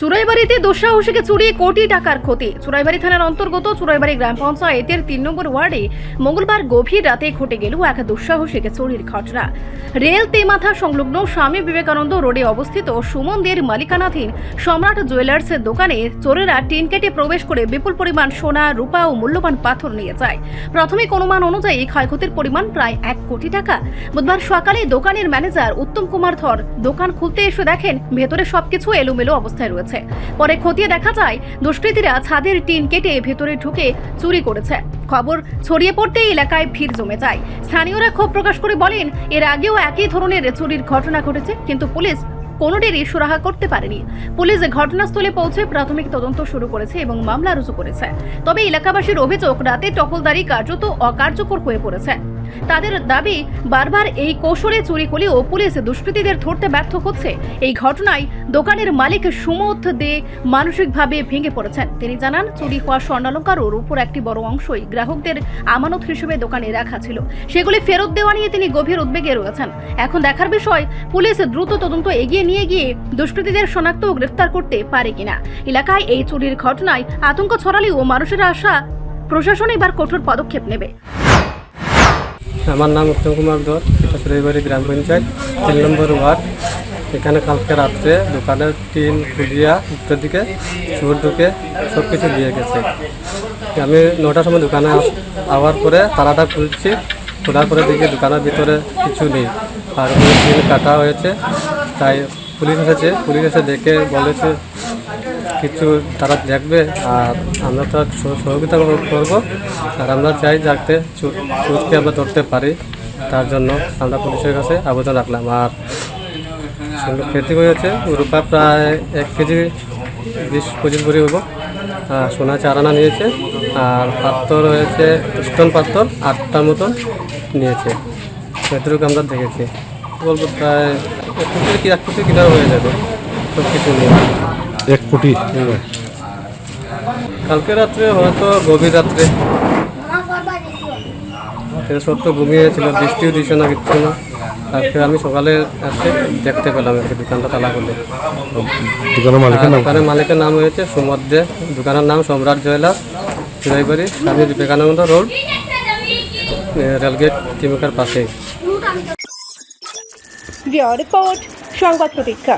চুরাইবাড়িতে দুঃসাহসিক চুরি, কোটি টাকার ক্ষতি। চুরাইবাড়ি থানার অন্তর্গত চুরাইবাড়ি গ্রাম পঞ্চায়েতের ৩ নম্বর ওয়ার্ডে মঙ্গলবার গভীর রাতে ঘটে গেল এক দুঃসাহসিক চুরির ঘটনা। রেল তেমাথা সংলগ্ন স্বামী বিবেকানন্দ রোডে অবস্থিত সুমনদের মালিকানাধীন সম্রাট জুয়েলার্সের দোকানে চোরেরা টিন কেটে প্রবেশ করে বিপুল পরিমাণ সোনা, রূপা ও মূল্যবান পাথর নিয়ে যায়। প্রাথমিক অনুমান অনুযায়ী ক্ষয়ক্ষতির পরিমাণ প্রায় ১ কোটি টাকা। বুধবার সকালে দোকানের ম্যানেজার উত্তম কুমার ধর দোকান খুলতে এসে দেখেন ভেতরে সবকিছু এলোমেলো অবস্থায় রয়েছে। পরে খতিয়ে দেখা যায় দুষ্কৃতীরা ছাদের টিন কেটে ভেতরে ঢুকে চুরি করেছে। খবর ছড়িয়ে পড়তেই এলাকায় ভিড় জমে যায়। স্থানীয়রা ক্ষোভ প্রকাশ করে বলেন, এর আগেও একই ধরনের চুরির ঘটনা ঘটেছে, কিন্তু পুলিশ কোনোটিরই সুরাহা করতে পারেনি। পুলিশ ঘটনাস্থলে পৌঁছে প্রাথমিক তদন্ত শুরু করেছে এবং মামলা রুজু করেছে। তবে এলাকাবাসীর অভিযোগ, রাতে টহলদারি কার্যত অকার্যকর হয়ে পড়েছে। তাদের দাবি, বারবার এই কৌশলে চুরি করলেও পুলিশ দুষ্কৃতীদের ধরতে ব্যর্থ হচ্ছে। এই ঘটনায় দোকানের মালিক সুমথ দে মানসিকভাবে ভেঙে পড়েছেন। তিনি জানান, চুরি হওয়া স্বর্ণালংকারের উপর একটি বড় অংশই গ্রাহকদের আমানত হিসেবে দোকানে রাখা ছিল। সেগুলি ফেরত দেওয়া নিয়ে তিনি গভীর উদ্বেগে রয়েছেন। এখন দেখার বিষয়, পুলিশ দ্রুত তদন্ত এগিয়ে নিয়ে গিয়ে দুষ্কৃতীদের শনাক্ত ও গ্রেফতার করতে পারে কিনা। এলাকায় এই চুরির ঘটনায় আতঙ্ক ছড়ালেও মানুষের আশা, প্রশাসন এবার কঠোর পদক্ষেপ নেবে। আমার নাম উত্তম কুমার ধর, এটা চুরাইবাড়ি গ্রাম পঞ্চায়েত ৩ নম্বর ওয়ার্ড। এখানে কালকে রাত্রে দোকানের টিন খুলিয়া উত্তর দিকে চোর ঢুকে সব কিছু দিয়ে গেছে। আমি 9টার সময় দোকানে আওয়ার পরে তালাটা খুলছি, খোলার পরে দেখি দোকানের ভিতরে কিছু নেই, আর টিন কাটা হয়েছে। তাই পুলিশ এসেছে, পুলিশ এসে দেখে বলেছে কিছু তারা দেখবে, আর আমরা তো সহযোগিতা করব। আর আমরা চাই যাতে চোরকে আমরা ধরতে পারি, তার জন্য আমরা পুলিশের কাছে আবেদন রাখলাম। আর সঙ্গে ক্ষতি হয়েছে রূপা প্রায় 1 কেজি 20-25 ভরি হবো, সোনা 4 আনা নিয়েছে। আর পাথর হয়েছে স্টোন পাথর 8টার মতন নিয়েছে। এতটুকু আমরা দেখেছি, বলবো প্রায় 1 কোটি কিনার হয়ে যাবে সব কিছু নিয়ে। 1 কোটি কালকে রাত্রে, হয়তো গভীর রাত্রে সব তো ঘুমিয়েছিল, বৃষ্টিও দিচ্ছে না, কিচ্ছু না। তারপরে আমি সকালে এসে দেখতে পেলাম আর কি দোকানটা তালা খুলে। দোকানের মালিকের নাম হয়েছে সুমথ দে, দোকানের নাম সম্রাট jewellers, Churaibari Swami Vivekananda road, rail gate টিমকার পাশেই। রিপোর্ট, সংবাদ প্রতীক্ষা।